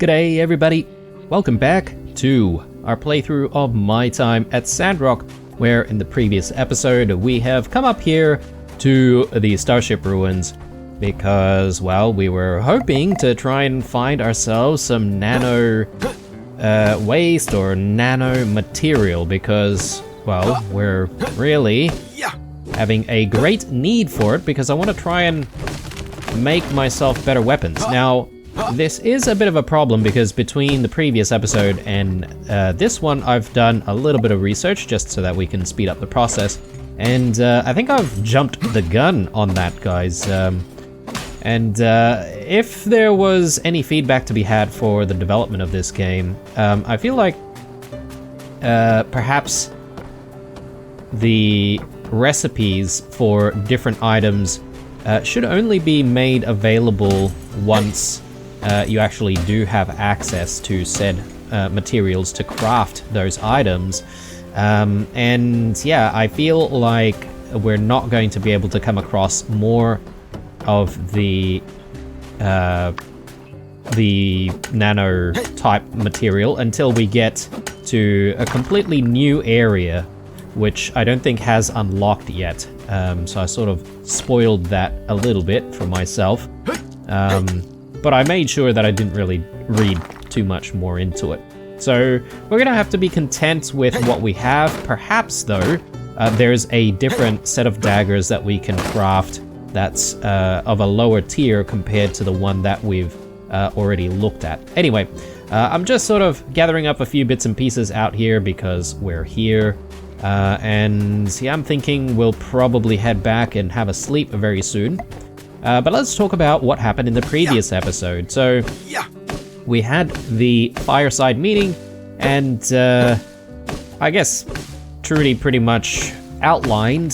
G'day everybody, welcome back to our playthrough of my time at Sandrock, where in the previous episode we have come up here to the Starship Ruins because, well, we were hoping to try and find ourselves some nano waste or nano material because, well, we're really having a great need for it because I want to try and make myself better weapons. Now, this is a bit of a problem because between the previous episode and this one, I've done a little bit of research just so that we can speed up the process. And I think I've jumped the gun on that, guys. If there was any feedback to be had for the development of this game, I feel like perhaps the recipes for different items should only be made available once you actually do have access to said materials to craft those items. And yeah, I feel like we're not going to be able to come across more of the nano type material until we get to a completely new area, which I don't think has unlocked yet. So I sort of spoiled that a little bit for myself. But I made sure that I didn't really read too much more into it. So we're gonna have to be content with what we have. Perhaps though, there's a different set of daggers that we can craft that's of a lower tier compared to the one that we've already looked at. Anyway, I'm just sort of gathering up a few bits and pieces out here because we're here. And yeah, I'm thinking we'll probably head back and have a sleep very soon. But let's talk about what happened in the previous episode. So, we had the fireside meeting, and I guess Trudy pretty much outlined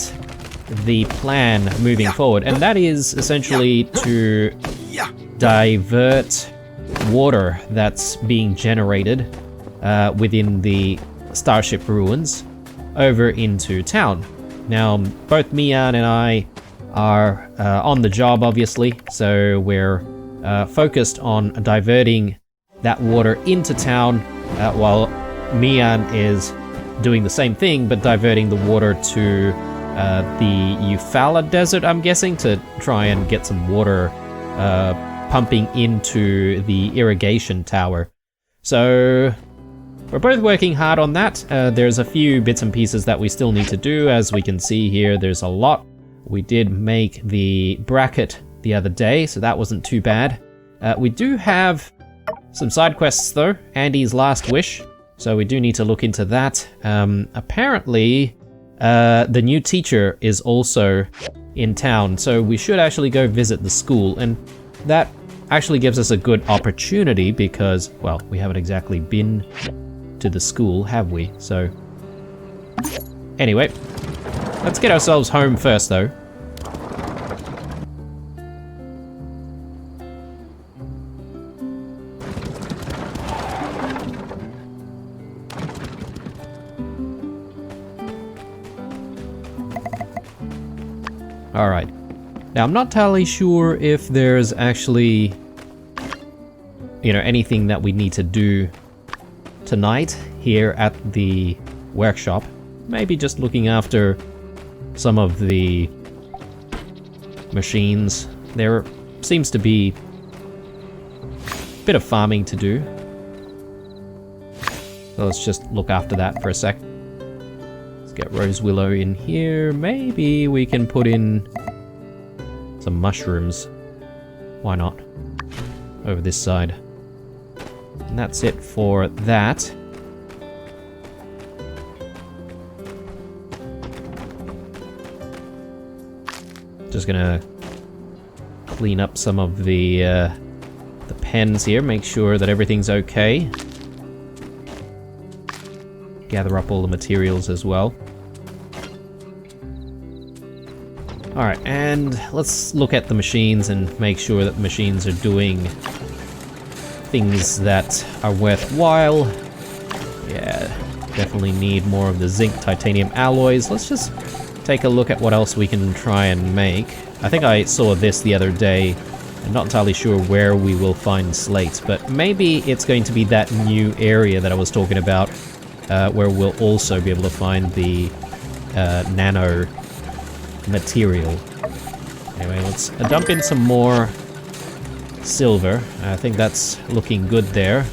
the plan moving forward, and that is essentially to divert water that's being generated within the Starship Ruins over into town. Now, both Mian and I are on the job, obviously, so we're focused on diverting that water into town, while Mian is doing the same thing, but diverting the water to the Eufaula Desert, I'm guessing, to try and get some water pumping into the irrigation tower. So we're both working hard on that. There's a few bits and pieces that we still need to do. As we can see here, there's a lot. We did make the bracket the other day, so that wasn't too bad. We do have some side quests though, Andy's Last Wish, so we do need to look into that. Apparently, the new teacher is also in town, so we should actually go visit the school, and that actually gives us a good opportunity because, well, we haven't exactly been to the school, have we? So, anyway, let's get ourselves home first though. Alright, now I'm not entirely sure if there's actually, you know, anything that we need to do tonight here at the workshop. Maybe just looking after some of the machines. There seems to be a bit of farming to do. So let's just look after that for a sec. Get Rose Willow in here. Maybe we can put in some mushrooms. Why not? Over this side. And that's it for that. Just gonna clean up some of the pens here, make sure that everything's okay. Gather up all the materials as well. Alright, and let's look at the machines and make sure that the machines are doing things that are worthwhile. Yeah, definitely need more of the zinc titanium alloys. Let's just take a look at what else we can try and make. I think I saw this the other day I'm not entirely sure where we will find slate, but maybe it's going to be that new area that I was talking about, where we'll also be able to find the nano material. Anyway, let's dump in some more silver. I think that's looking good there.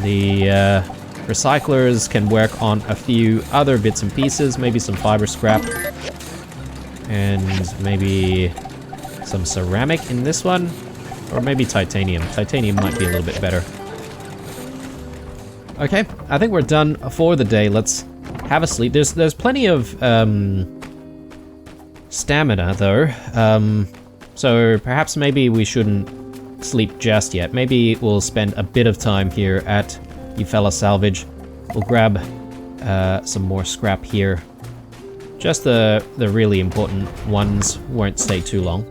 The recyclers can work on a few other bits and pieces, maybe some fiber scrap, and maybe some ceramic in this one, or maybe titanium. Titanium might be a little bit better. Okay, I think we're done for the day. Let's have a sleep. There's plenty of stamina though, so perhaps maybe we shouldn't sleep just yet. Maybe we'll spend a bit of time here at Yfella Salvage. We'll grab some more scrap here. Just the really important ones won't stay too long.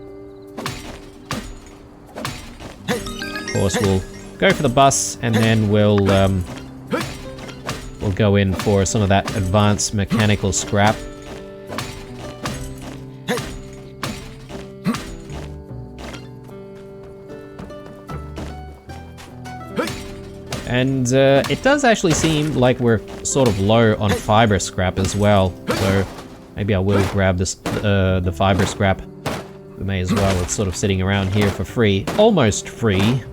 Of course, we'll go for the bus, and then we'll go in for some of that advanced mechanical scrap. And it does actually seem like we're sort of low on fiber scrap as well, so maybe I will grab this the fiber scrap. We may as well. It's sort of sitting around here for free. Almost free.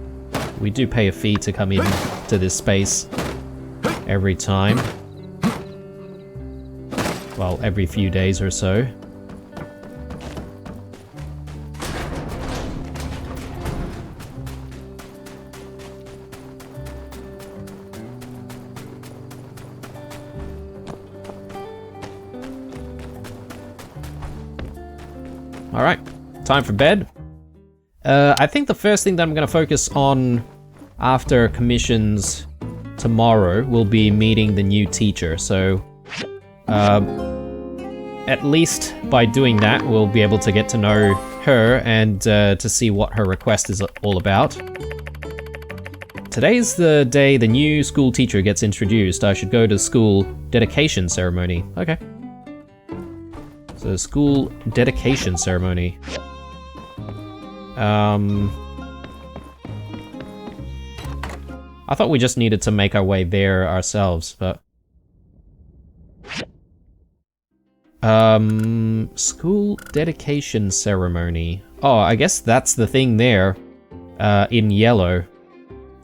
We do pay a fee to come in to this space every time. Well, every few days or so. Alright, time for bed. I think the first thing that I'm going to focus on after commissions tomorrow will be meeting the new teacher. So, at least by doing that, we'll be able to get to know her and to see what her request is all about. Today's the day the new school teacher gets introduced. I should go to school dedication ceremony. Okay. So, school dedication ceremony. I thought we just needed to make our way there ourselves, but... school dedication ceremony. Oh, I guess that's the thing there, in yellow.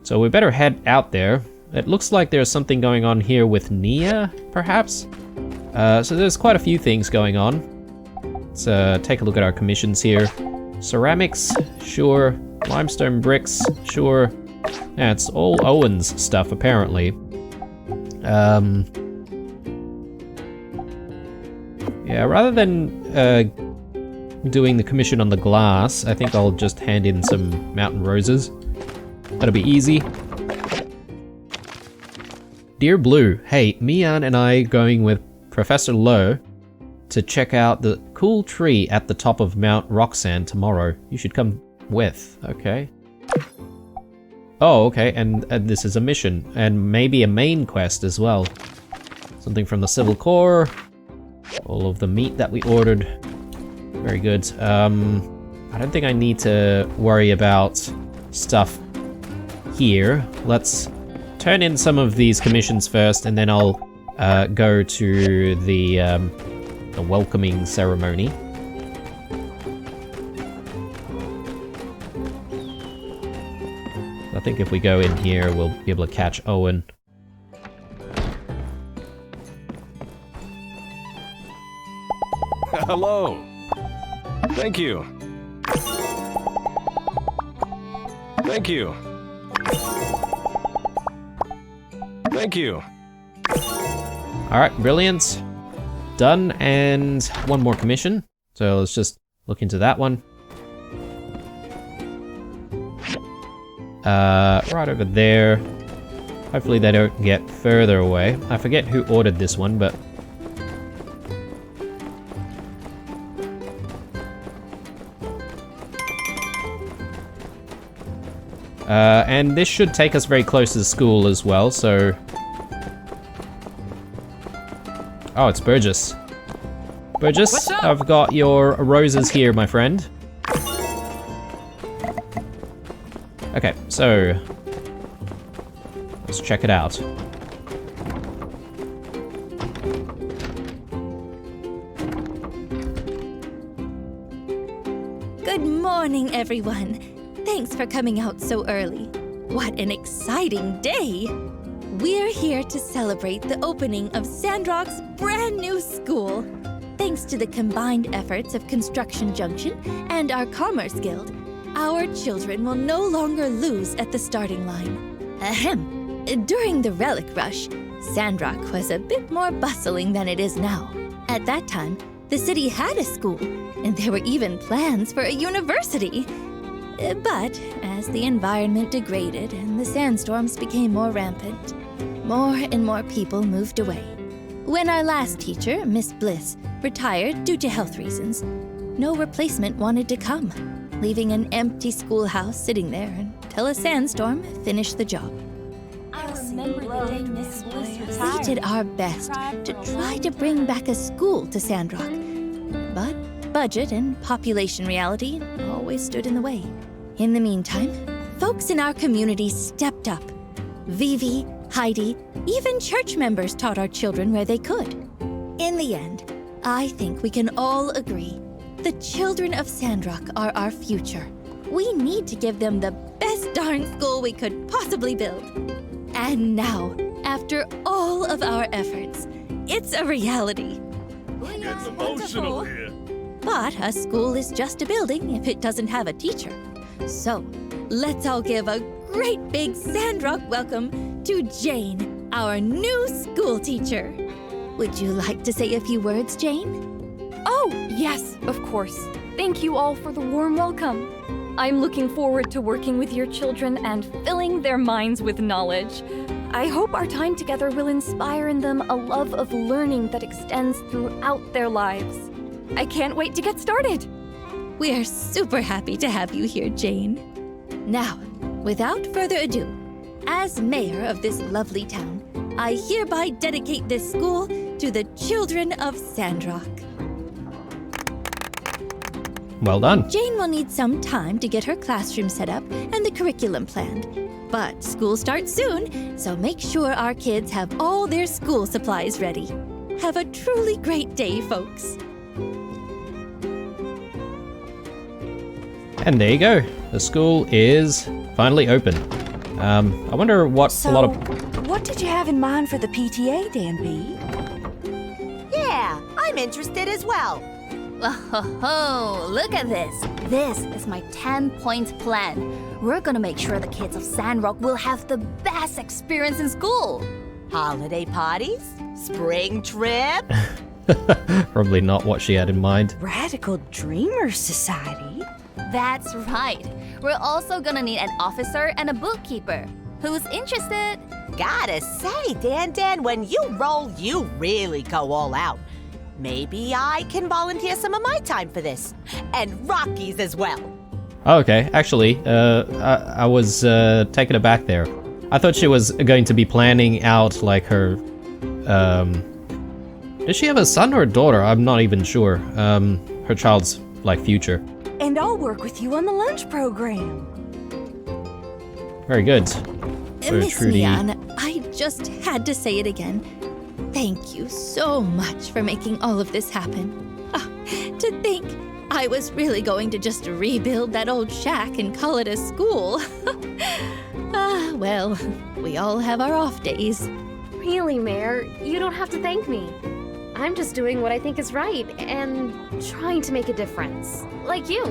So we better head out there. It looks like there's something going on here with Nia, perhaps? So there's quite a few things going on. Let's take a look at our commissions here. Ceramics, sure. Limestone bricks, sure. Yeah, it's all Owen's stuff, apparently. Yeah, rather than doing the commission on the glass, I think I'll just hand in some mountain roses. That'll be easy. Dear Blue, hey, Mian and I going with Professor Lowe to check out the cool tree at the top of Mount Roxanne tomorrow. You should come with. Okay. Oh, okay, and this is a mission, and maybe a main quest as well. Something from the Civil Corps. All of the meat that we ordered. Very good. I don't think I need to worry about stuff here. Let's turn in some of these commissions first, and then I'll go to the welcoming ceremony. I think if we go in here, we'll be able to catch Owen. Hello. Thank you. Thank you. Thank you. Alright, brilliant. Done, and one more commission. So let's just look into that one. Right over there. Hopefully they don't get further away. I forget who ordered this one, but... and this should take us very close to the school as well, so... Oh, it's Burgess. Burgess, I've got your roses here, my friend. Okay, so let's check it out. Good morning, everyone. Thanks for coming out so early. What an exciting day! We're here to celebrate the opening of Sandrock's brand new school. Thanks to the combined efforts of Construction Junction and our Commerce Guild, our children will no longer lose at the starting line. Ahem. During the Relic Rush, Sandrock was a bit more bustling than it is now. At that time, the city had a school, and there were even plans for a university. But as the environment degraded and the sandstorms became more rampant, more and more people moved away. When our last teacher, Miss Bliss, retired due to health reasons, no replacement wanted to come, leaving an empty schoolhouse sitting there until a sandstorm finished the job. I remember the day Miss Bliss We retired. did our best to try to bring back a school to Sandrock, but budget and population reality always stood in the way. In the meantime, folks in our community stepped up. Vivi, Heidi, even church members taught our children where they could. In the end, I think we can all agree the children of Sandrock are our future. We need to give them the best darn school we could possibly build. And now, after all of our efforts, it's a reality. It's emotional here. But a school is just a building if it doesn't have a teacher. So, let's all give a great big Sandrock welcome to Jane, our new school teacher. Would you like to say a few words, Jane? Oh, yes, of course. Thank you all for the warm welcome. I'm looking forward to working with your children and filling their minds with knowledge. I hope our time together will inspire in them a love of learning that extends throughout their lives. I can't wait to get started. We're super happy to have you here, Jane. Now, without further ado, as mayor of this lovely town, I hereby dedicate this school to the children of Sandrock. Well done. Jane will need some time to get her classroom set up and the curriculum planned. But school starts soon, so make sure our kids have all their school supplies ready. Have a truly great day, folks. And there you go. The school is finally open. I wonder what a lot of... What did you have in mind for the PTA, Dan B? Yeah, I'm interested as well. Oh, look at this. This is my 10-point plan. We're gonna make sure the kids of Sandrock will have the best experience in school. Holiday parties? Spring trip? Probably not what she had in mind. Radical Dreamers Society? That's right. We're also gonna need an officer and a bookkeeper. Who's interested? Gotta say, Dan, when you roll, you really go all out. Maybe I can volunteer some of my time for this. And Rocky's as well. Oh, okay. Actually, I was taken aback there. I thought she was going to be planning out, like, her... Does she have a son or a daughter? I'm not even sure. Her child's, like, future. And I'll work with you on the lunch program. Very good. So Miss Trudy- Mian, I just had to say it again. Thank you so much for making all of this happen. To think I was really going to just rebuild that old shack and call it a school. Well, we all have our off days. Really, Mayor, you don't have to thank me. I'm just doing what I think is right and trying to make a difference. Like you.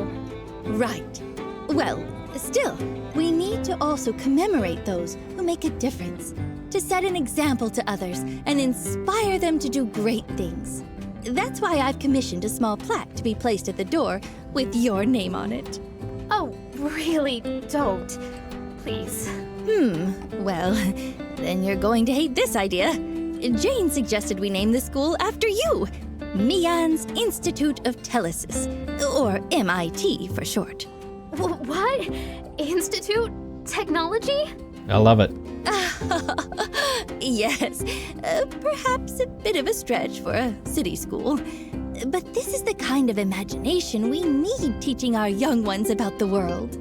Right. Well, still, we need to also commemorate those who make a difference, to set an example to others and inspire them to do great things. That's why I've commissioned a small plaque to be placed at the door with your name on it. Oh, really, don't. Please. Well, then you're going to hate this idea. Jane suggested we name the school after you. Mian's Institute of Telesis, or MIT for short. What? Institute? Technology? I love it. Yes, perhaps a bit of a stretch for a city school. But this is the kind of imagination we need teaching our young ones about the world.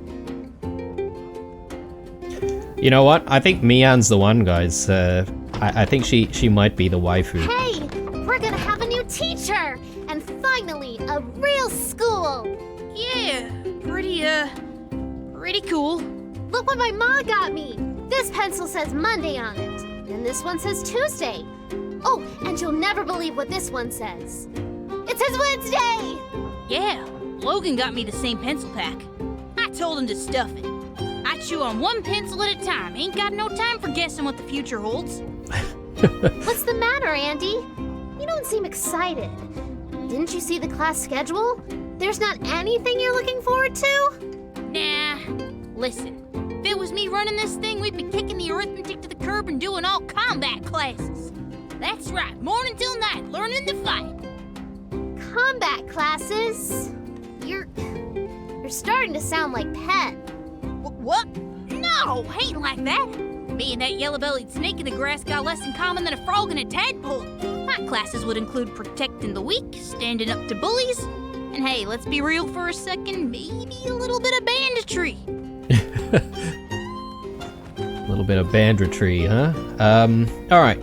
You know what? I think Mian's the one, guys. I think she might be the waifu. Hey, we're gonna have a new teacher! And finally, a real school! Yeah, pretty cool. Look what my mom got me! This pencil says Monday on it, and this one says Tuesday. Oh, and you'll never believe what this one says. It says Wednesday! Yeah, Logan got me the same pencil pack. I told him to stuff it. I chew on one pencil at a time. Ain't got no time for guessing what the future holds. What's the matter, Andy? You don't seem excited. Didn't you see the class schedule? There's not anything you're looking forward to? Nah, listen. If it was me running this thing, we'd be kicking the arithmetic to the curb and doing all combat classes. That's right, morning till night, learning to fight. Combat classes? You're starting to sound like Pen. What? No, ain't like that. Me and that yellow-bellied snake in the grass got less in common than a frog and a tadpole. My classes would include protecting the weak, standing up to bullies, and hey, let's be real for a second, maybe a little bit of banditry. A little bit of banditry, huh? Alright.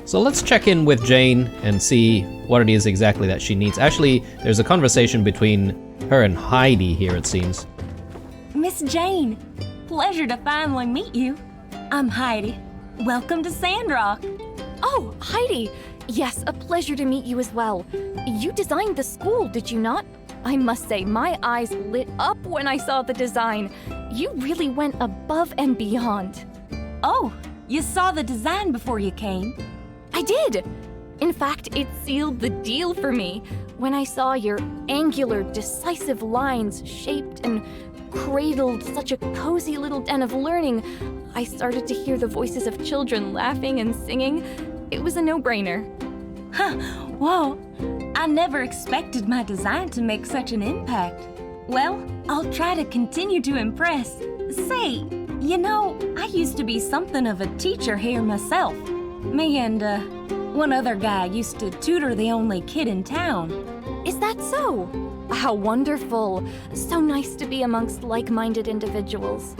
So let's check in with Jane and see what it is exactly that she needs. Actually, there's a conversation between her and Heidi here, it seems. Miss Jane, pleasure to finally meet you. I'm Heidi. Welcome to Sandrock. Oh, Heidi! Yes, a pleasure to meet you as well. You designed the school, did you not? I must say, my eyes lit up when I saw the design. You really went above and beyond. Oh, you saw the design before you came? I did! In fact, it sealed the deal for me. When I saw your angular, decisive lines shaped and cradled such a cozy little den of learning, I started to hear the voices of children laughing and singing. It was a no-brainer. Huh, whoa, I never expected my design to make such an impact. Well, I'll try to continue to impress. Say, you know, I used to be something of a teacher here myself. Me and, one other guy used to tutor the only kid in town. Is that so? How wonderful. So nice to be amongst like-minded individuals.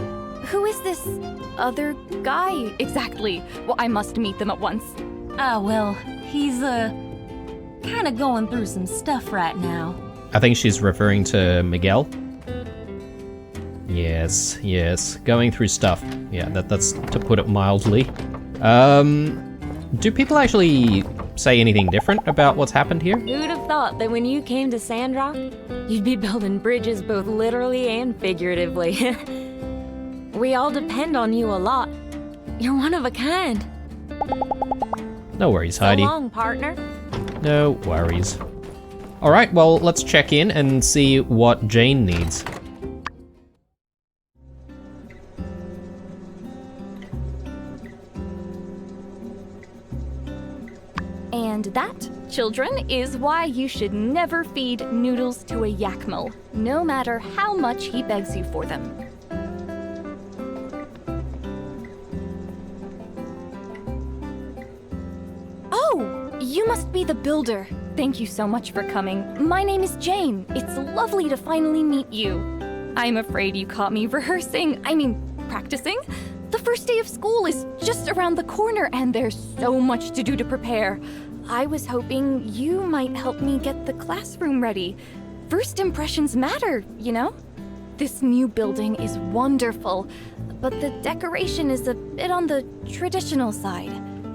Who is this other guy exactly? Well, I must meet them at once. Ah, well, he's, kinda going through some stuff right now. I think she's referring to Miguel. Yes, going through stuff. Yeah, that's to put it mildly. Do people actually say anything different about what's happened here? Who'd have thought that when you came to Sandrock, you'd be building bridges both literally and figuratively. We all depend on you a lot. You're one of a kind. No worries, Heidi. So long, partner. No worries. Alright, well, let's check in and see what Jane needs. And that, children, is why you should never feed noodles to a yakmel, no matter how much he begs you for them. Oh, you must be the builder. Thank you so much for coming. My name is Jane. It's lovely to finally meet you. I'm afraid you caught me practicing. The first day of school is just around the corner and there's so much to do to prepare. I was hoping you might help me get the classroom ready. First impressions matter, you know? This new building is wonderful, but the decoration is a bit on the traditional side.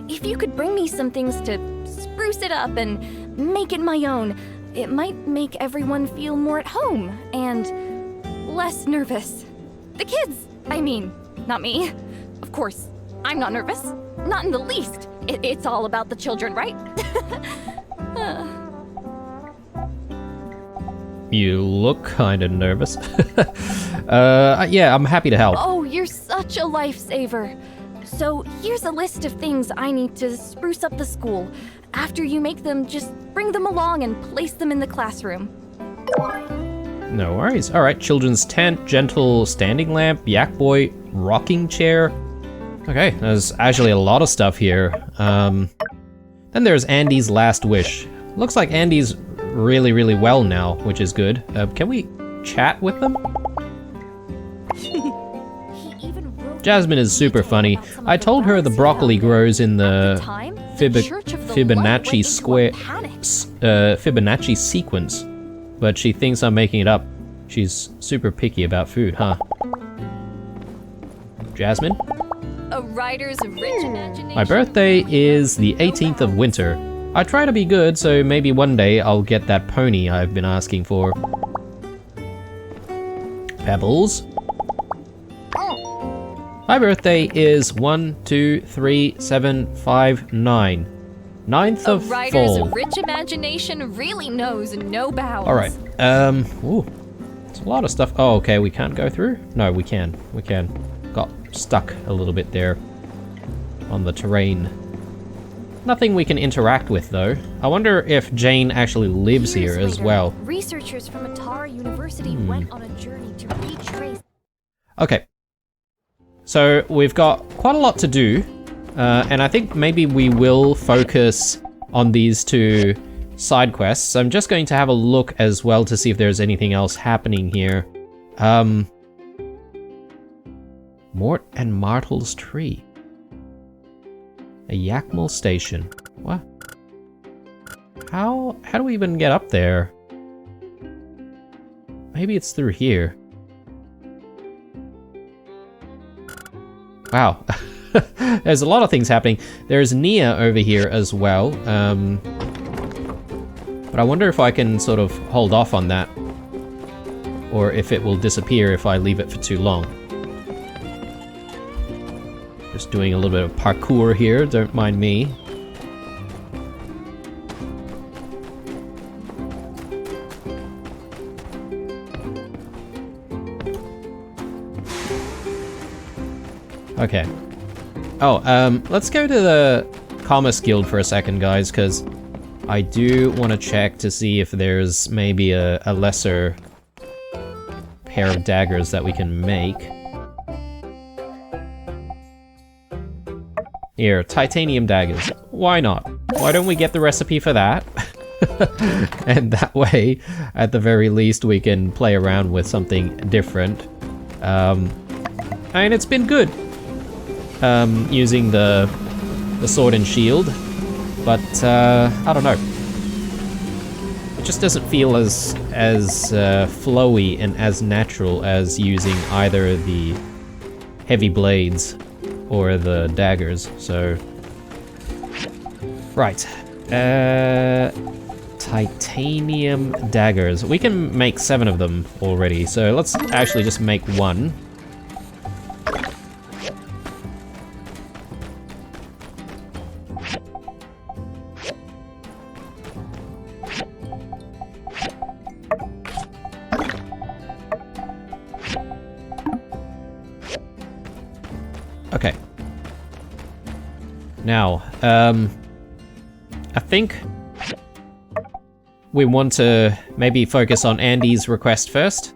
If you could bring me some things to spruce it up and make it my own, it might make everyone feel more at home and less nervous. The kids, I mean, not me. Of course, I'm not nervous. Not in the least. It's all about the children, right? You look kind of nervous. Yeah, I'm happy to help. Oh, you're such a lifesaver. So here's a list of things I need to spruce up the school. After you make them, just bring them along and place them in the classroom. No worries. Alright, children's tent, gentle standing lamp, yak boy, rocking chair. Okay, there's actually a lot of stuff here. Then there's Andy's last wish. Looks like Andy's really, really well now, which is good. Can we chat with them? He even wrote Jasmine is super funny. I told her the broccoli grows in the Fibonacci Fibonacci sequence, but she thinks I'm making it up. She's super picky about food, huh? Jasmine? A writer's rich imagination. My birthday is the 18th of winter. I try to be good, so maybe one day I'll get that pony I've been asking for. Pebbles? My birthday is 1, 2, 3, 7, 5, 9. 9th of A writer's fall. rich imagination really knows no bounds. Alright, ooh. It's a lot of stuff. Oh, okay, we can't go through? No, we can. We can. Got stuck a little bit there on the terrain. Nothing we can interact with, though. I wonder if Jane actually lives here as well. Researchers from Atara University went on a journey to retrace. Okay. So we've got quite a lot to do, and I think maybe we will focus on these two side quests. I'm just going to have a look as well to see if there's anything else happening here. Mort and Martel's tree. A Yakmal station. What? How do we even get up there? Maybe it's through here. Wow. There's a lot of things happening. There's Nia over here as well. But I wonder if I can sort of hold off on that. Or if it will disappear if I leave it for too long. Just doing a little bit of parkour here, don't mind me. Okay. Oh, let's go to the Commerce Guild for a second, guys, because I do want to check to see if there's maybe a lesser pair of daggers that we can make. Here, titanium daggers. Why not? Why don't we get the recipe for that? And that way, at the very least, we can play around with something different. And it's been good. Using the sword and shield, but I don't know. It just doesn't feel as flowy and as natural as using either the heavy blades or the daggers. So, right, titanium daggers. We can make 7 of them already. So let's actually just make 1. Okay. Now, I think we want to maybe focus on Andy's request first.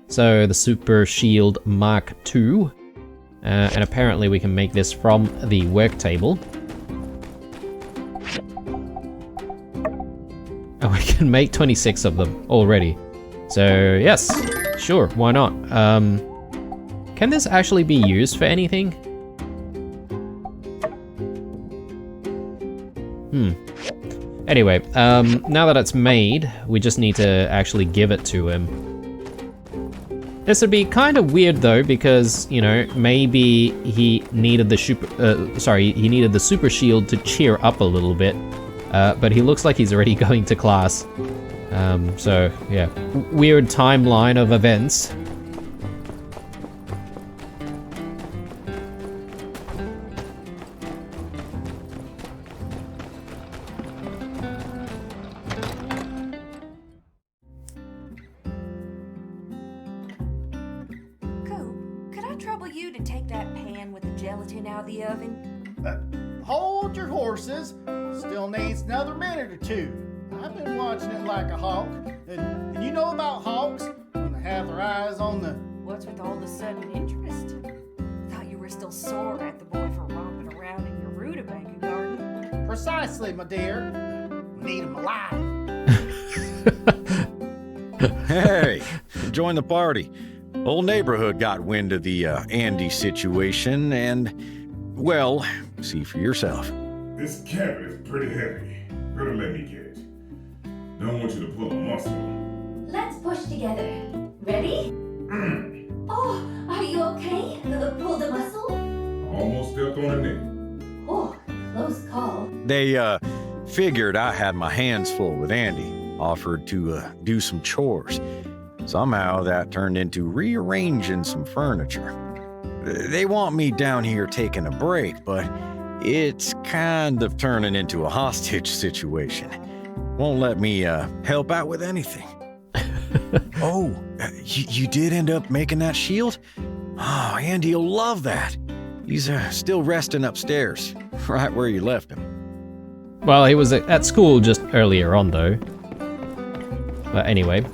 So the Super Shield Mark II. And apparently we can make this from the work table. And we can make 26 of them already. So yes, sure, why not? Can this actually be used for anything? Anyway, now that it's made, we just need to actually give it to him. This would be kind of weird though, because, you know, maybe he needed the super shield to cheer up a little bit. But he looks like he's already going to class. So, yeah. Weird timeline of events. You to take that pan with the gelatin out of the oven? Hold your horses. Still needs another minute or 2. I've been watching it like a hawk. And you know about hawks when they have their eyes on the... What's with all the sudden interest? Thought you were still sore at the boy for romping around in your rutabaga garden. Precisely, my dear. We need him alive. Hey, join the party. Whole neighborhood got wind of the Andy situation, and, well, see for yourself. This cabin is pretty heavy. Better let me get it. Don't want you to pull a muscle. Let's push together. Ready? Oh, are you okay? Pull the muscle? Almost stepped on a nail. Oh, close call. They figured I had my hands full with Andy, offered to do some chores. Somehow that turned into rearranging some furniture. They want me down here taking a break, but it's kind of turning into a hostage situation. Won't let me help out with anything. Oh, you did end up making that shield? Oh, Andy'll love that. He's still resting upstairs, right where you left him. Well, he was at school just earlier on, though. But anyway.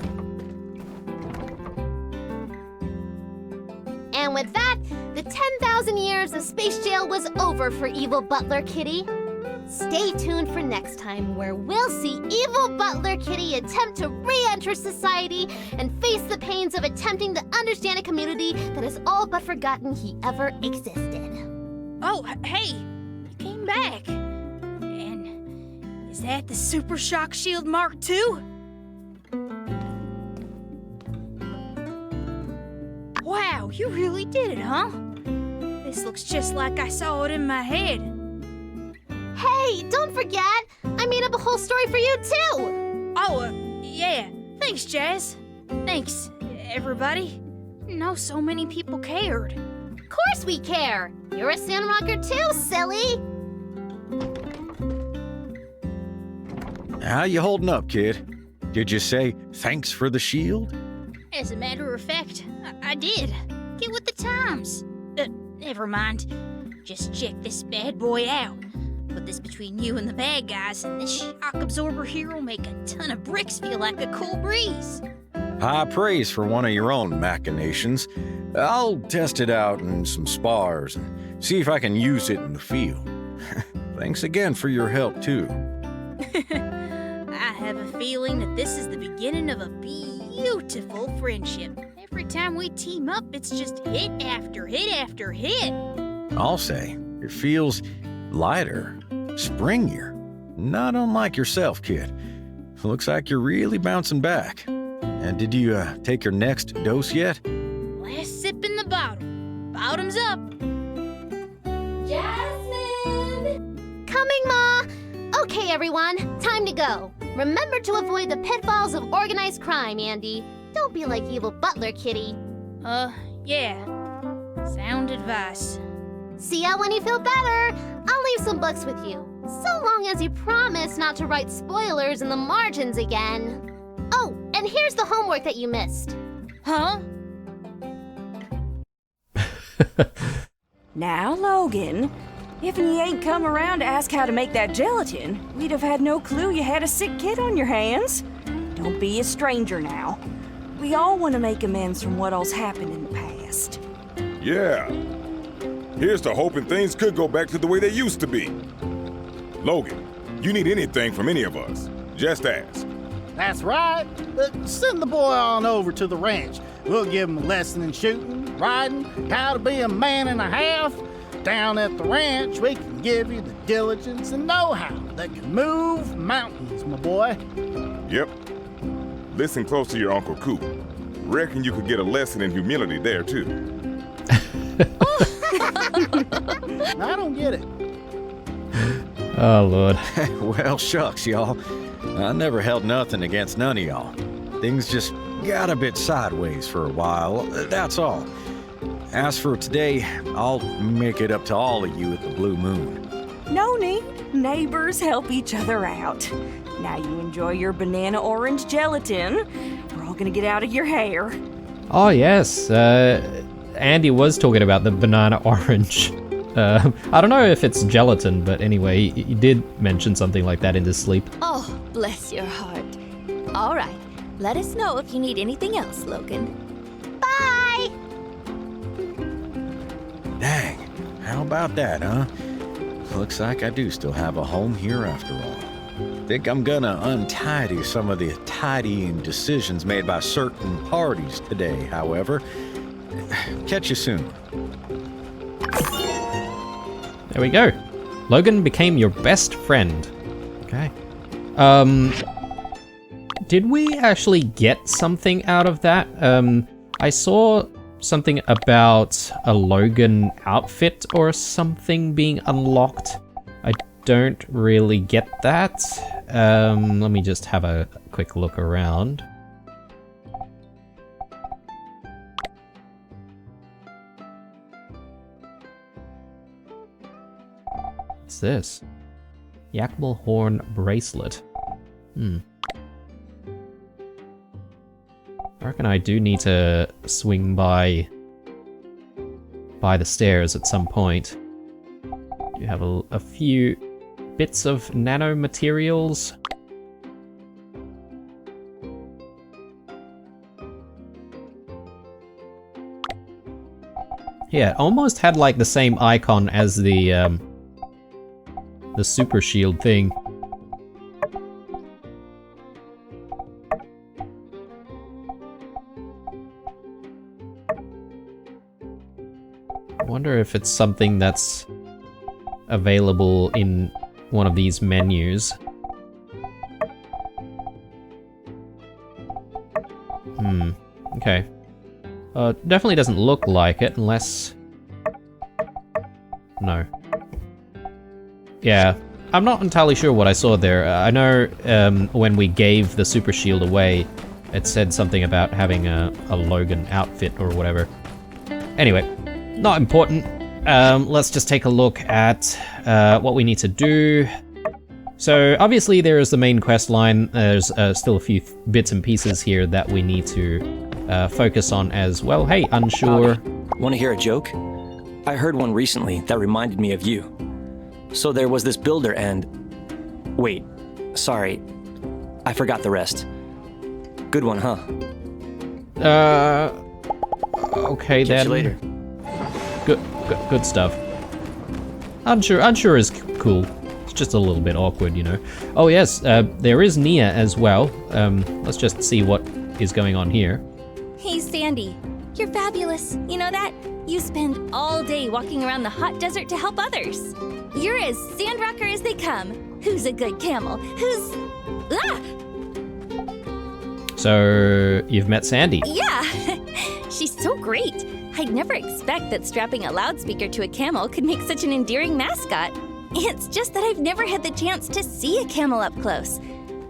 And with that, the 10,000 years of space jail was over for Evil Butler Kitty. Stay tuned for next time, where we'll see Evil Butler Kitty attempt to re-enter society and face the pains of attempting to understand a community that has all but forgotten he ever existed. Oh, hey, you came back. And is that the Super Shock Shield Mark II? Wow, you really did it, huh? This looks just like I saw it in my head. Hey, don't forget! I made up a whole story for you, too! Oh, yeah. Thanks, Jazz. Thanks, everybody. No, so many people cared. Of course we care! You're a Sandrocker too, silly! How you holding up, kid? Did you say thanks for the shield? As a matter of fact, I did. Get with the times. Never mind. Just check this bad boy out. Put this between you and the bad guys, and this shock absorber here will make a ton of bricks feel like a cool breeze. High praise for one of your own machinations. I'll test it out in some spars and see if I can use it in the field. Thanks again for your help, too. I have a feeling that this is the beginning of a beautiful friendship. Every time we team up, it's just hit after hit after hit. I'll say, it feels lighter, springier. Not unlike yourself, kid. Looks like you're really bouncing back. And did you take your next dose yet? Last sip in the bottle. Bottoms up. Jasmine! Coming, Ma! Okay, everyone, time to go. Remember to avoid the pitfalls of organized crime, Andy. Don't be like Evil Butler Kitty. Yeah. Sound advice. See ya when you feel better. I'll leave some books with you, so long as you promise not to write spoilers in the margins again. Oh, and here's the homework that you missed. Huh? Now, Logan, if you ain't come around to ask how to make that gelatin, we'd have had no clue you had a sick kid on your hands. Don't be a stranger now. We all want to make amends from what all's happened in the past. Yeah. Here's to hoping things could go back to the way they used to be. Logan, you need anything from any of us, just ask. That's right. Send the boy on over to the ranch. We'll give him a lesson in shooting, riding, how to be a man and a half. Down at the ranch, we can give you the diligence and know-how that can move mountains, my boy. Yep. Listen close to your Uncle Coop. Reckon you could get a lesson in humility there, too. I don't get it. Oh, Lord. Well, shucks, y'all. I never held nothing against none of y'all. Things just got a bit sideways for a while, that's all. As for today, I'll make it up to all of you at the Blue Moon. No need. Neighbors help each other out. Now you enjoy your banana orange gelatin. We're all gonna get out of your hair. Oh, yes. Andy was talking about the banana orange. I don't know if it's gelatin, but anyway, he did mention something like that in his sleep. Oh, bless your heart. All right, let us know if you need anything else, Logan. Bye! Dang, how about that, huh? Looks like I do still have a home here after all. Think I'm gonna untidy some of the tidying decisions made by certain parties today, however. Catch you soon. There we go. Logan became your best friend. Okay. Did we actually get something out of that? I saw something about a Logan outfit or something being unlocked. I don't really get that. Let me just have a quick look around. What's this? Yakmal Horn Bracelet. I reckon I do need to swing by the stairs at some point. You have a few bits of nanomaterials. Yeah, it almost had like the same icon as the super shield thing. I wonder if it's something that's available in one of these menus. Okay. Definitely doesn't look like it, unless... No. Yeah, I'm not entirely sure what I saw there. I know when we gave the super shield away, it said something about having a Logan outfit or whatever. Anyway, not important. Let's just take a look at what we need to do. So obviously there is the main quest line. There's still a few bits and pieces here that we need to focus on as well. Hey, Unsure. Want to hear a joke? I heard one recently that reminded me of you. So there was this builder and... Wait, sorry. I forgot the rest. Good one, huh? Okay then. Catch you later. Good stuff. Unsure is cool. It's just a little bit awkward, you know. Oh yes, there is Nia as well. Let's just see what is going on here. Hey, Sandy. You're fabulous. You know that? You spend all day walking around the hot desert to help others. You're as Sandrocker as they come. Who's a good camel? Who's... Ah! So, you've met Sandy? Yeah! She's so great. I'd never expect that strapping a loudspeaker to a camel could make such an endearing mascot. It's just that I've never had the chance to see a camel up close.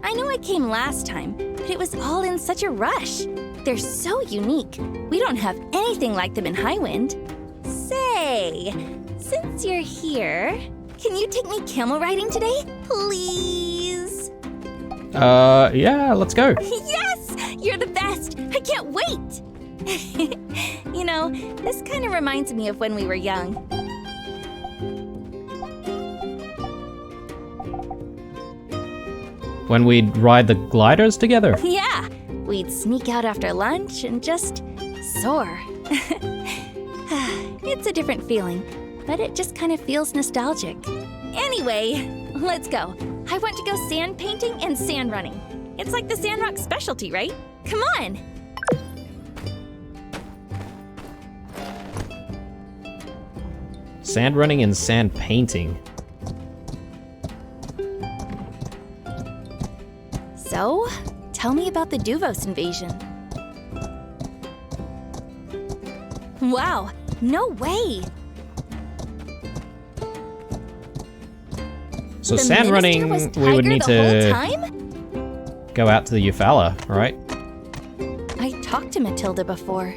I know I came last time, but it was all in such a rush. They're so unique. We don't have anything like them in Highwind. Say, since you're here, can you take me camel riding today, please? Yeah, let's go. Yes! You're the best! I can't wait! You know, this kind of reminds me of when we were young. When we'd ride the gliders together? Yeah! We'd sneak out after lunch and just soar. It's a different feeling, but it just kind of feels nostalgic. Anyway, let's go. I want to go sand painting and sand running. It's like the Sandrock specialty, right? Come on! Sand running and sand painting. So, tell me about the Duvos invasion. Wow, no way! So The sand minister running, was we would Tiger need the whole to time? go out to the Eufaula, right? I talked to Matilda before.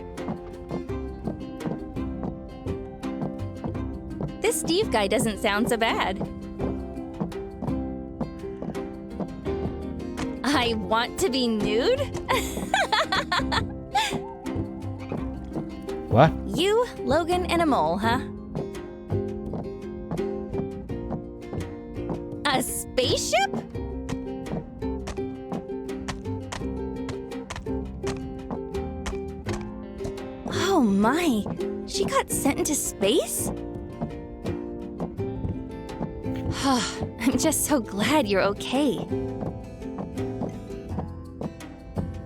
This Steve guy doesn't sound so bad. I want to be nude? What? You, Logan, and a mole, huh? A spaceship? Oh my, she got sent into space? I'm just so glad you're okay.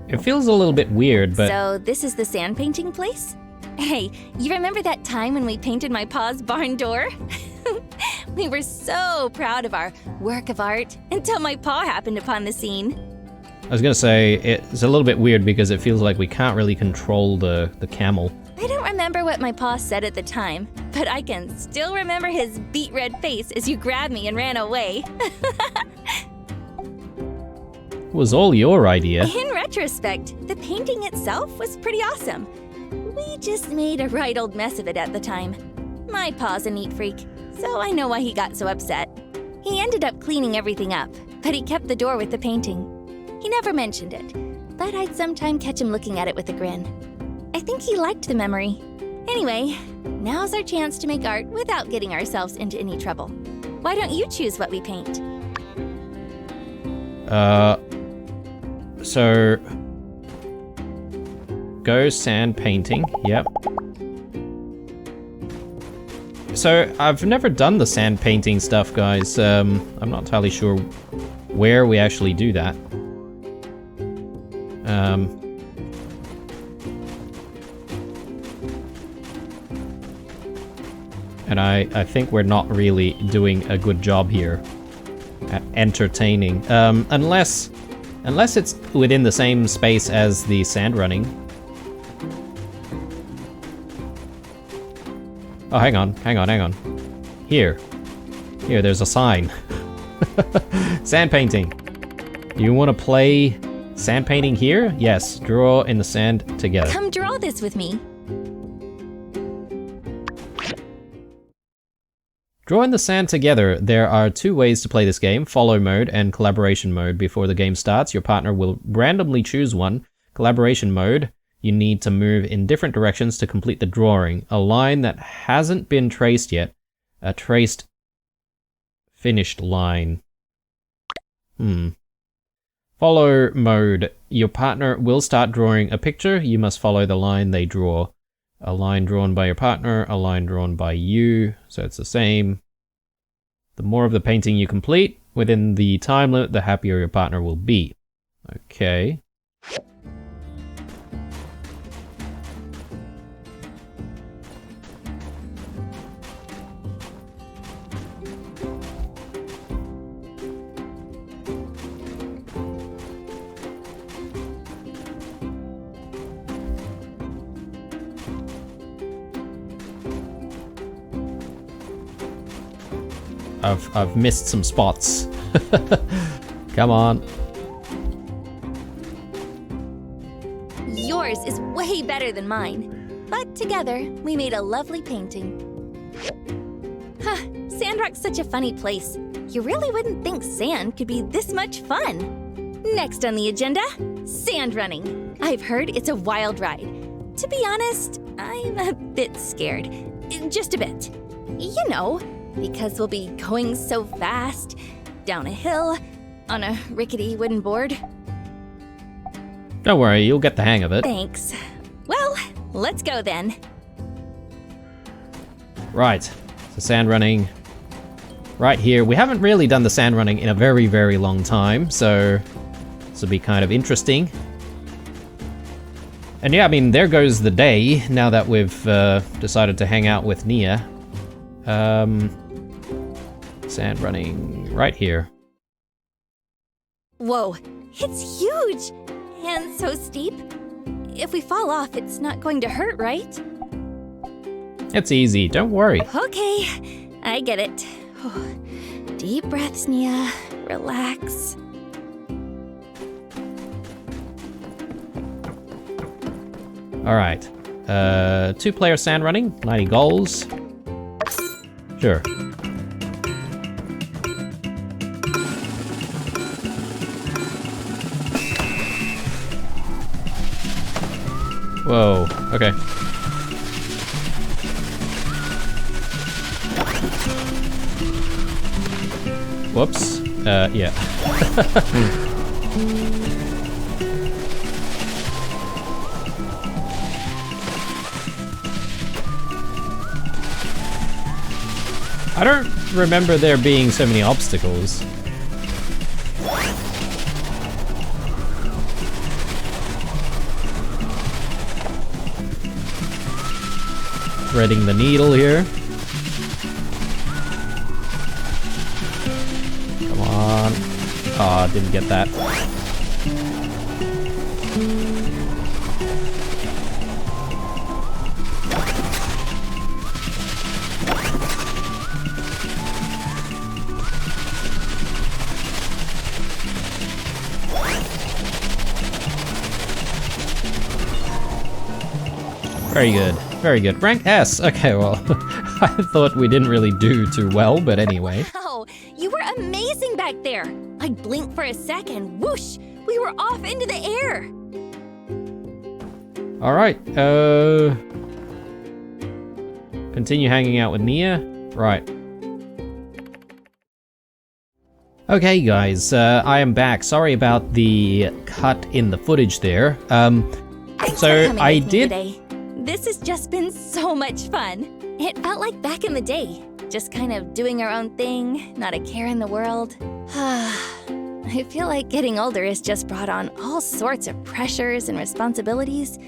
It feels a little bit weird, but So this is the sand painting place? Hey, you remember that time when we painted my pa's barn door? We were so proud of our work of art until my paw happened upon the scene. I was gonna say, it's a little bit weird because it feels like we can't really control the camel. I don't remember what my paw said at the time, but I can still remember his beet red face as you grabbed me and ran away. It was all your idea. In retrospect, the painting itself was pretty awesome. We just made a right old mess of it at the time. My paw's a neat freak, so I know why he got so upset. He ended up cleaning everything up, but he kept the door with the painting. He never mentioned it, but I'd sometime catch him looking at it with a grin. I think he liked the memory. Anyway, now's our chance to make art without getting ourselves into any trouble. Why don't you choose what we paint? So... Go sand painting, yep. So, I've never done the sand painting stuff, guys. I'm not entirely sure where we actually do that. And I think we're not really doing a good job here at entertaining. Unless it's within the same space as the sand running. Oh, hang on. Here, there's a sign. Sand painting. You want to play sand painting here? Yes, draw in the sand together. Come draw this with me. Draw in the sand together. There are two ways to play this game, follow mode and collaboration mode. Before the game starts, your partner will randomly choose one. Collaboration mode, you need to move in different directions to complete the drawing. A line that hasn't been traced yet. A traced finished line. Follow mode. Your partner will start drawing a picture. You must follow the line they draw. A line drawn by your partner, a line drawn by you, so it's the same. The more of the painting you complete within the time limit, the happier your partner will be. Okay. I've missed some spots. Come on. Yours is way better than mine. But together, we made a lovely painting. Huh, Sandrock's such a funny place. You really wouldn't think sand could be this much fun. Next on the agenda, sand running. I've heard it's a wild ride. To be honest, I'm a bit scared. Just a bit. You know, because we'll be going so fast, down a hill, on a rickety wooden board. Don't worry, you'll get the hang of it. Thanks. Well, let's go then. Right, so sand running right here. We haven't really done the sand running in a very, very long time, so this will be kind of interesting. And yeah, I mean, there goes the day now that we've decided to hang out with Nia. Sand running right here. Whoa, it's huge! And so steep. If we fall off, it's not going to hurt, right? It's easy, don't worry. Okay, I get it. Oh, deep breaths, Nia. Relax. Alright. 2-player sand running, 90 goals. Sure. Whoa, okay. Whoops. Yeah. I don't remember there being so many obstacles. threading the needle here. Come on. Oh, didn't get that. Very good, very good. Rank S. Okay, well, I thought we didn't really do too well, but anyway. Wow, you were amazing back there. I blinked for a second, whoosh, we were off into the air. All right, continue hanging out with Nia. Right. Okay, guys, I am back. Sorry about the cut in the footage there. So I did. Today. This has just been so much fun. It felt like back in the day, just kind of doing our own thing, not a care in the world. I feel like getting older has just brought on all sorts of pressures and responsibilities.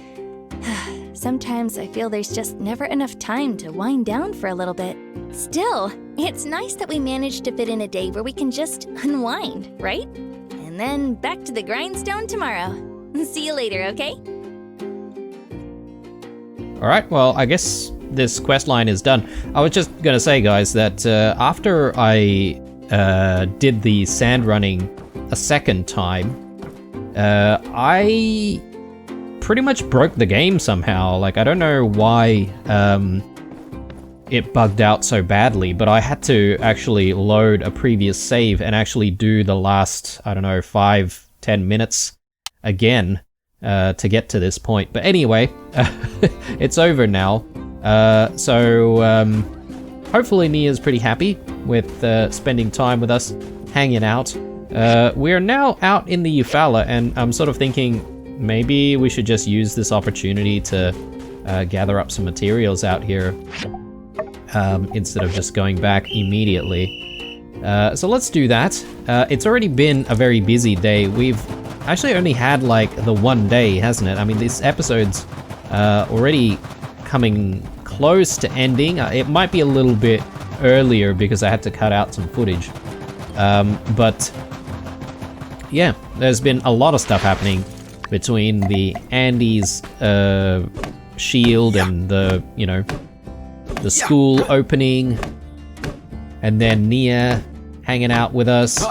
Sometimes I feel there's just never enough time to wind down for a little bit. Still, it's nice that we managed to fit in a day where we can just unwind, right? And then back to the grindstone tomorrow. See you later, okay? Alright, well, I guess this quest line is done. I was just gonna say, guys, that after I did the sand running a second time, I pretty much broke the game somehow. Like, I don't know why it bugged out so badly, but I had to actually load a previous save and actually do the last, I don't know, 5-10 minutes again. To get to this point. But anyway, it's over now. So hopefully Nia's pretty happy with spending time with us, hanging out. We're now out in the Eufaula, and I'm sort of thinking maybe we should just use this opportunity to gather up some materials out here instead of just going back immediately. So let's do that. It's already been a very busy day. We've actually only had like the one day, hasn't it? I mean, this episode's already coming close to ending. It might be a little bit earlier because I had to cut out some footage. But yeah, there's been a lot of stuff happening between the Andy's shield and the, you know, the school opening, and then Nia hanging out with us.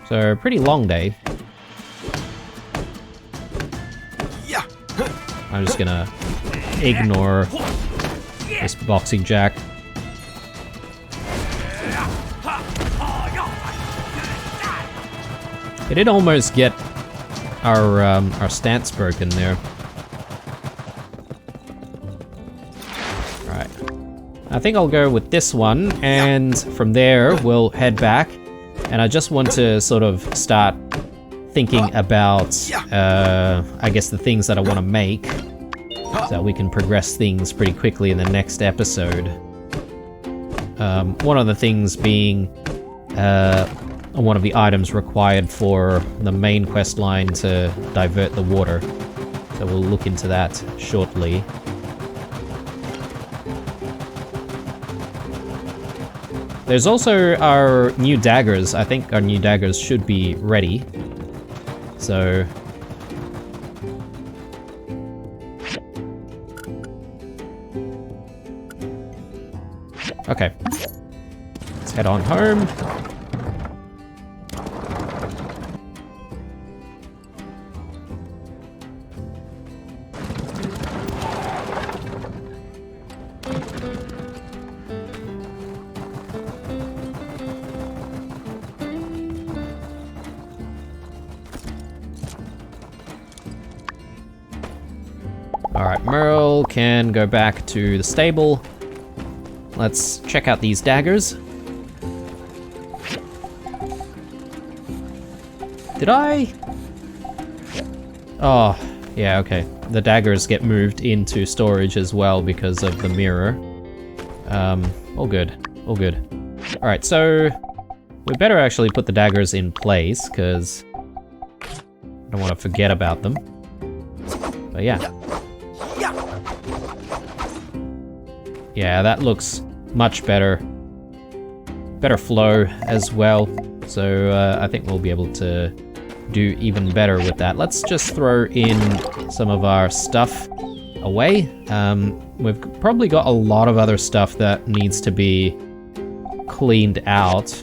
So, pretty long day. I'm just gonna ignore this boxing jack. It did almost get our stance broken there. Alright. I think I'll go with this one, and from there we'll head back. And I just want to sort of start thinking about, I guess, the things that I want to make, so we can progress things pretty quickly in the next episode. One of the things being one of the items required for the main quest line to divert the water. So we'll look into that shortly. There's also our new daggers. I think our new daggers should be ready. So... okay. Let's head on home. Alright, Merle can go back to the stable. Let's check out these daggers. Did I? Oh, yeah, okay. The daggers get moved into storage as well because of the mirror. All good, all good. Alright, so we better actually put the daggers in place because I don't want to forget about them. But yeah. Yeah, that looks much better. Better flow as well. So I think we'll be able to do even better with that. Let's just throw in some of our stuff away. We've probably got a lot of other stuff that needs to be cleaned out.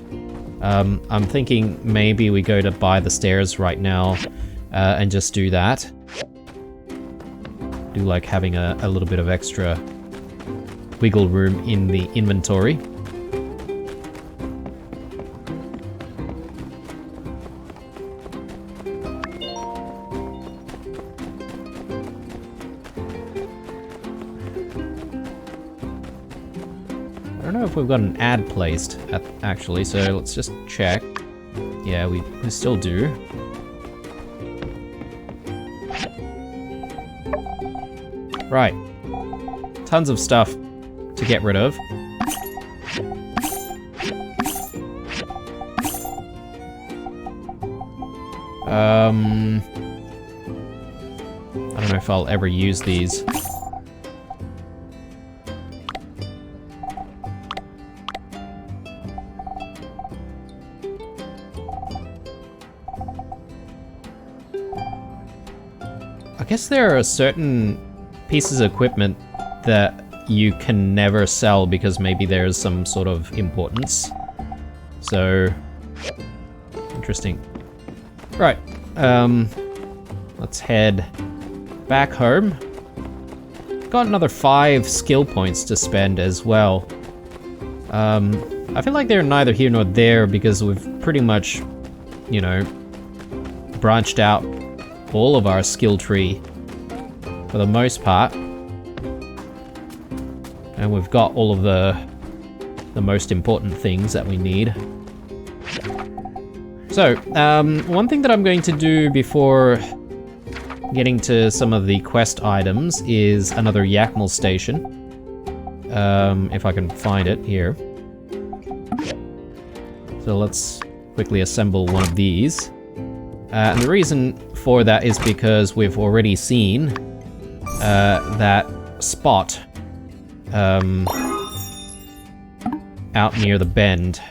I'm thinking maybe we go to buy the stairs right now and just do that. Do like having a little bit of extra wiggle room in the inventory. I don't know if we've got an ad placed actually, so let's just check. Yeah, we still do. Right. Tons of stuff to get rid of. I don't know if I'll ever use these. I guess there are certain pieces of equipment that you can never sell because maybe there's some sort of importance. So, interesting. Right, let's head back home. Got another 5 skill points to spend as well. I feel like they're neither here nor there because we've pretty much, you know, branched out all of our skill tree for the most part. And we've got all of the most important things that we need. So, one thing that I'm going to do before getting to some of the quest items is another Yakmal station. If I can find it here. So let's quickly assemble one of these. And the reason for that is because we've already seen that spot out near the bend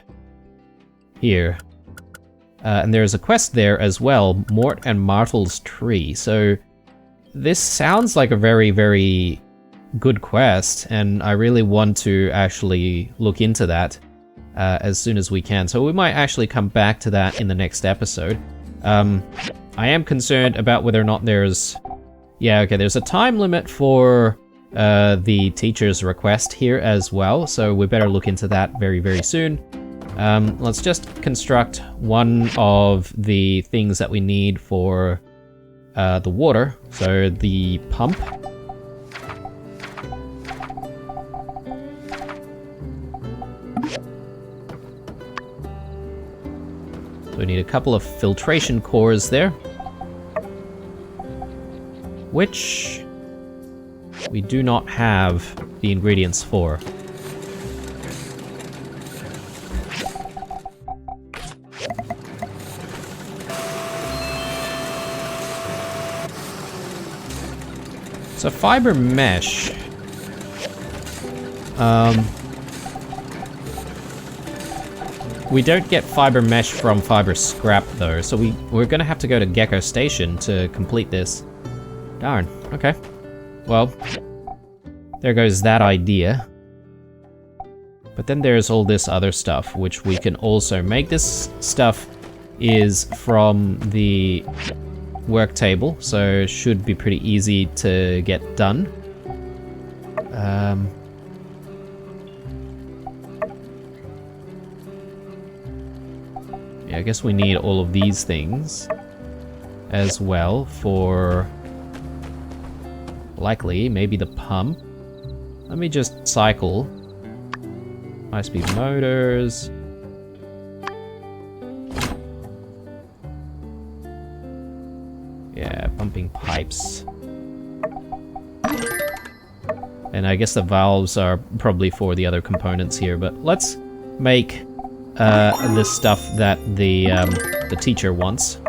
here. And there's a quest there as well, Mort and Martel's Tree. So this sounds like a very, very good quest, and I really want to actually look into that as soon as we can. So we might actually come back to that in the next episode. I am concerned about whether or not there's... Yeah, okay, there's a time limit for the teacher's request here as well, so we better look into that very, very soon. Let's just construct one of the things that we need for the water, so the pump. So we need a couple of filtration cores there, which we do not have the ingredients for. So fiber mesh. We don't get fiber mesh from fiber scrap though, so we're gonna have to go to Gecko Station to complete this. Darn, okay. Well, there goes that idea. But then there's all this other stuff, which we can also make. This stuff is from the work table, so it should be pretty easy to get done. Yeah, I guess we need all of these things as well for likely maybe the pump. Let me just cycle. High-speed motors. Yeah, pumping pipes. And I guess the valves are probably for the other components here, but let's make this stuff that the teacher wants.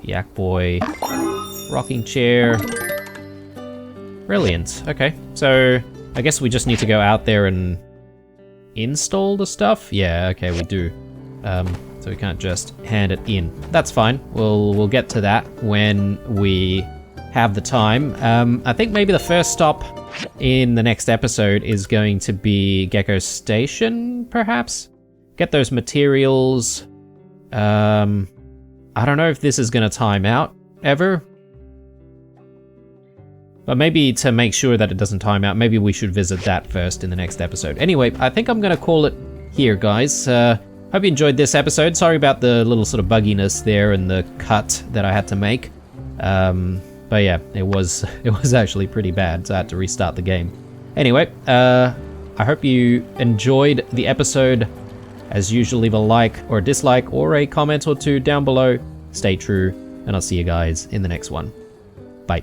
Yak Boy. Rocking chair. Brilliant. Okay, so I guess we just need to go out there and install the stuff? Yeah, okay, we do. So we can't just hand it in. That's fine. We'll get to that when we have the time. I think maybe the first stop in the next episode is going to be Gecko Station, perhaps? Get those materials. I don't know if this is going to time out ever. But maybe to make sure that it doesn't time out, maybe we should visit that first in the next episode. Anyway, I think I'm going to call it here, guys. Hope you enjoyed this episode. Sorry about the little sort of bugginess there and the cut that I had to make. But yeah, it was actually pretty bad, so I had to restart the game. Anyway, I hope you enjoyed the episode. As usual, leave a like or a dislike or a comment or two down below. Stay true, and I'll see you guys in the next one. Bye.